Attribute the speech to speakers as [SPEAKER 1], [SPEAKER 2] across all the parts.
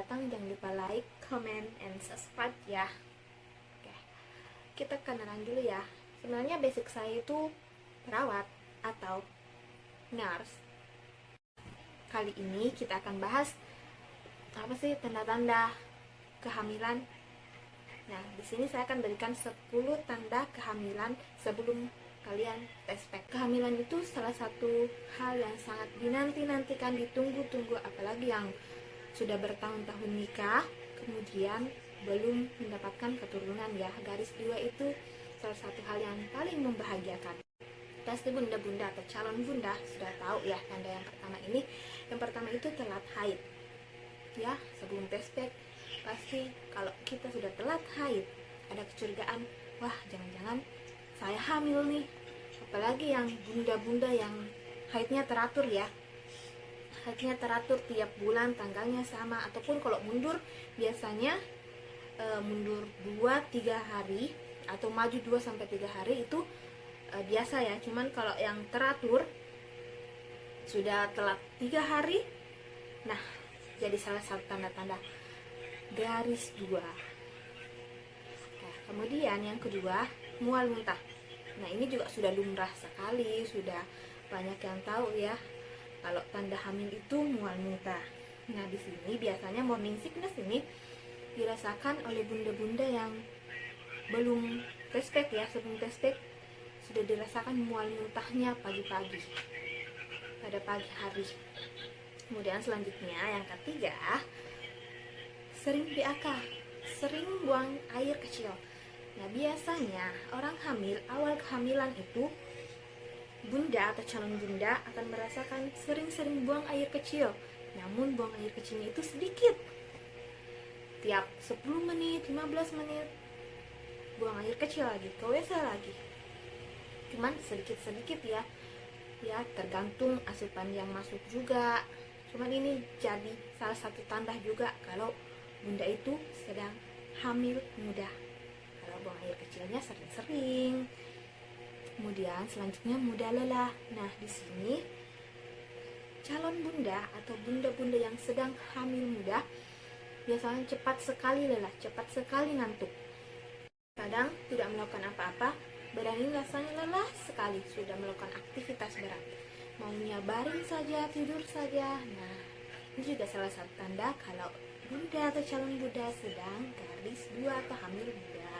[SPEAKER 1] datang, jangan lupa like, comment, and subscribe ya. Oke, kita kenalan dulu ya. Sebenarnya basic saya itu perawat atau nurse. Kali ini kita akan bahas apa sih tanda-tanda kehamilan. Nah, di sini saya akan berikan 10 tanda kehamilan sebelum kalian tes pack. Kehamilan itu salah satu hal yang sangat dinanti-nantikan, ditunggu-tunggu, apalagi yang sudah bertahun-tahun nikah kemudian belum mendapatkan keturunan ya. Garis 2 itu salah satu hal yang paling membahagiakan. Pasti bunda-bunda atau calon bunda sudah tahu ya tanda yang pertama ini. Yang pertama itu telat haid ya. Sebelum tes pack pasti kalau kita sudah telat haid ada kecurigaan, wah jangan-jangan saya hamil nih. Apalagi yang bunda-bunda yang haidnya teratur ya, haidnya teratur tiap bulan tanggalnya sama, ataupun kalau mundur biasanya mundur 2-3 hari atau maju 2-3 hari itu biasa ya. Cuman kalau yang teratur sudah telat 3 hari, nah jadi salah satu tanda-tanda garis 2. Nah, kemudian yang kedua, mual muntah. Nah, ini juga sudah lumrah sekali, sudah banyak yang tahu ya kalau tanda hamil itu mual muntah. Nah, di sini biasanya morning sickness ini dirasakan oleh bunda-bunda yang belum tes pack ya. Sebelum tes pack sudah dirasakan mual muntahnya pagi-pagi, pada pagi hari. Kemudian selanjutnya yang ketiga, sering BAK, sering buang air kecil. Nah, biasanya orang hamil, awal kehamilan itu bunda atau calon bunda akan merasakan sering-sering buang air kecil. Namun buang air kecilnya itu sedikit. Tiap 10 menit, 15 menit buang air kecil lagi, ke WC lagi. Cuman sedikit-sedikit ya. Ya, tergantung asupan yang masuk juga. Cuman ini jadi salah satu tanda juga kalau bunda itu sedang hamil muda, kalau buang air kecilnya sering-sering. Kemudian selanjutnya mudah lelah. Nah, di sini calon bunda atau bunda-bunda yang sedang hamil muda biasanya cepat sekali lelah, cepat sekali ngantuk. Kadang tidak melakukan apa-apa, badan ini rasanya lelah sekali, sudah melakukan aktivitas berat, maunya baring saja, tidur saja. Nah, ini juga salah satu tanda kalau bunda atau calon bunda sedang garis 2 atau hamil muda.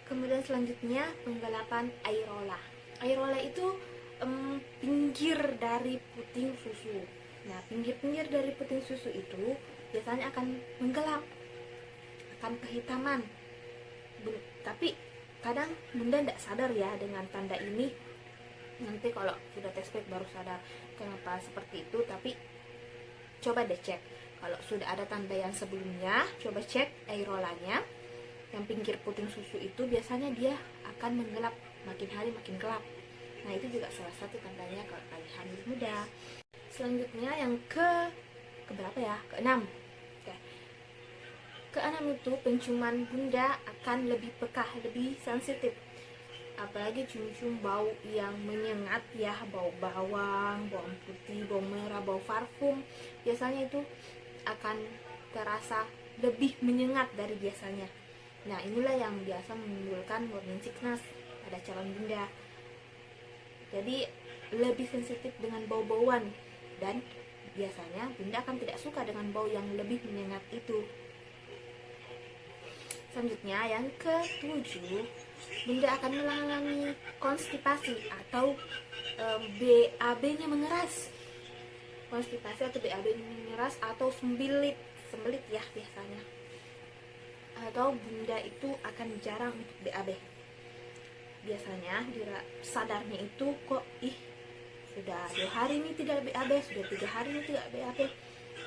[SPEAKER 1] Kemudian selanjutnya penggelapan airola. Airola itu pinggir dari puting susu. Nah, pinggir-pinggir dari puting susu itu biasanya akan menggelap, akan kehitaman. Tapi kadang bunda tidak sadar ya dengan tanda ini. Nanti kalau sudah tes pack baru sadar kenapa seperti itu. Tapi coba deh cek, kalau sudah ada tanda yang sebelumnya, coba cek airolanya. Yang pinggir puting susu itu biasanya dia akan menggelap, makin hari makin gelap. Nah, itu juga salah satu tandanya kalau lagi hamil muda. Selanjutnya yang keberapa ya? Keenam. Oke. Keenam itu penciuman bunda akan lebih peka, lebih sensitif. Apalagi cium-cium bau yang menyengat ya, bau bawang, bawang putih, bau merah, bau parfum, biasanya itu akan terasa lebih menyengat dari biasanya. Nah, inilah yang biasa menimbulkan morning sickness pada calon bunda. Jadi lebih sensitif dengan bau-bauan, dan biasanya bunda akan tidak suka dengan bau yang lebih menyengat itu. Selanjutnya yang ke-7, bunda akan mengalami konstipasi atau BAB-nya mengeras. Konstipasi atau BAB-nya mengeras atau sembelit ya biasanya. Atau bunda itu akan jarang untuk BAB. Biasanya sadarnya itu kok sudah 2 hari ini tidak BAB, sudah 3 hari ini tidak BAB.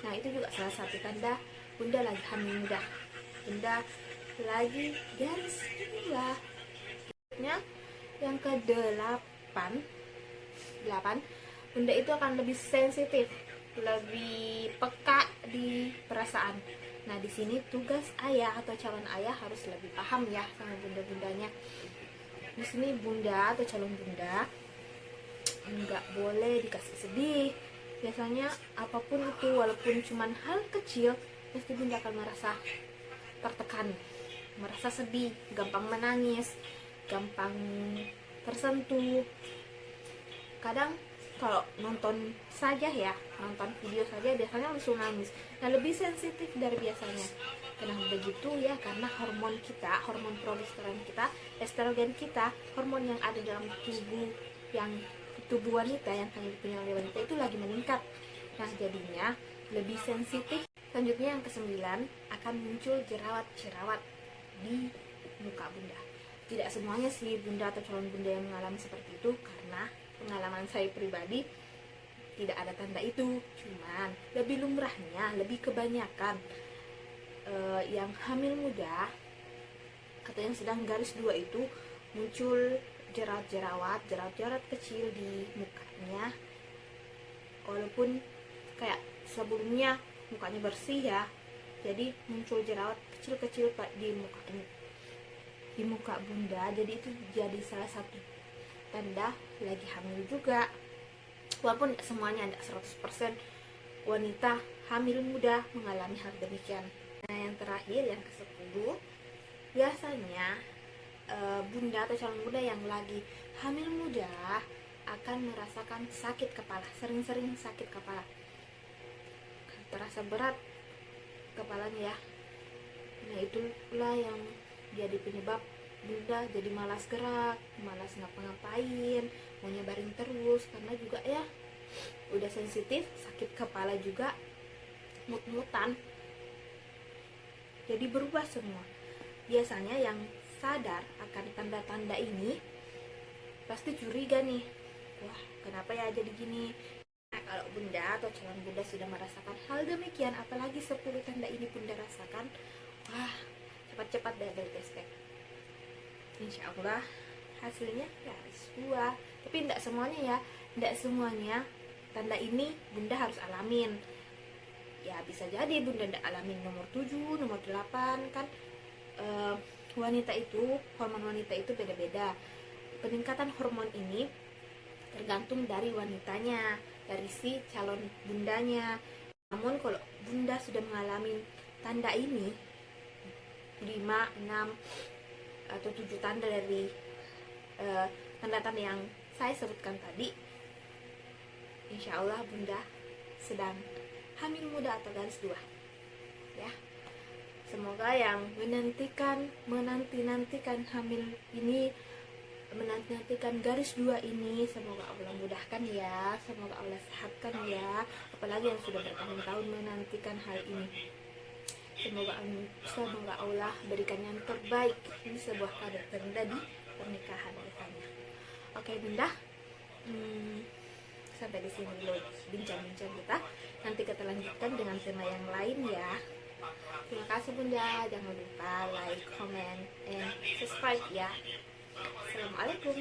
[SPEAKER 1] Nah, itu juga salah satu tanda bunda lagi hamil muda, bunda lagi garis 2. Yang ke-8, bunda itu akan lebih sensitif, lebih peka di perasaan. Nah, di sini tugas ayah atau calon ayah harus lebih paham ya sama bunda-bundanya. Di sini bunda atau calon bunda nggak boleh dikasih sedih. Biasanya apapun itu, walaupun cuman hal kecil, pasti bunda akan merasa tertekan, merasa sedih, gampang menangis, gampang tersentuh. Kadang kalau nonton saja ya, nonton video saja biasanya langsung nangis. Nah, lebih sensitif dari biasanya. Kenapa begitu ya? Karena hormon kita, hormon progesteron kita, estrogen kita, hormon yang ada dalam tubuh wanita yang hanya dipunyai oleh wanita itu lagi meningkat. Nah, jadinya lebih sensitif. Selanjutnya yang kesembilan, akan muncul jerawat-jerawat di muka bunda. Tidak semuanya sih bunda atau calon bunda yang mengalami seperti itu, karena pengalaman saya pribadi tidak ada tanda itu. Cuman lebih lumrahnya, lebih kebanyakan yang hamil muda atau yang sedang garis 2 itu muncul jerawat-jerawat kecil di mukanya, walaupun kayak sebelumnya mukanya bersih ya, jadi muncul jerawat kecil-kecil di muka bunda. Jadi itu jadi salah satu tanda lagi hamil juga, walaupun semuanya tidak 100% wanita hamil muda mengalami hal demikian. Nah, yang terakhir yang ke-10, biasanya bunda atau calon bunda yang lagi hamil muda akan merasakan sakit kepala, sering-sering sakit kepala, terasa berat kepalanya ya. Nah, itulah yang jadi penyebab bunda jadi malas gerak, malas ngapa-ngapain, maunya baring terus, karena juga ya udah sensitif, sakit kepala juga, mut-mutan, jadi berubah semua. Biasanya yang sadar akan tanda-tanda ini pasti curiga nih, wah kenapa ya jadi gini. Nah, kalau bunda atau calon bunda sudah merasakan hal demikian, apalagi 10 tanda ini bunda rasakan, wah cepat-cepat double test. Insya Allah hasilnya garis 2. Tapi tidak semuanya ya, tidak semuanya tanda ini bunda harus alamin. Ya bisa jadi bunda tidak alamin nomor 7, nomor 8 kan. Wanita itu, hormon wanita itu beda-beda. Peningkatan hormon ini tergantung dari wanitanya, dari si calon bundanya. Namun kalau bunda sudah mengalami tanda ini 5, 6 atau 7 tanda dari tanda-tanda yang saya sebutkan tadi, insya Allah bunda sedang hamil muda atau garis 2 ya. Semoga yang menantikan hamil ini, menantikan garis 2 ini, semoga Allah mudahkan ya, semoga Allah sehatkan ya, apalagi yang sudah bertahun-tahun menantikan hal ini. Semoga Allah berikan yang terbaik. Ini sebuah kado terindah di pernikahan katanya. Oke bunda, sampai di sini dulu bincang-bincang kita. Nanti kita lanjutkan dengan tema yang lain ya. Terima kasih bunda, jangan lupa like, comment, and subscribe ya. Assalamualaikum.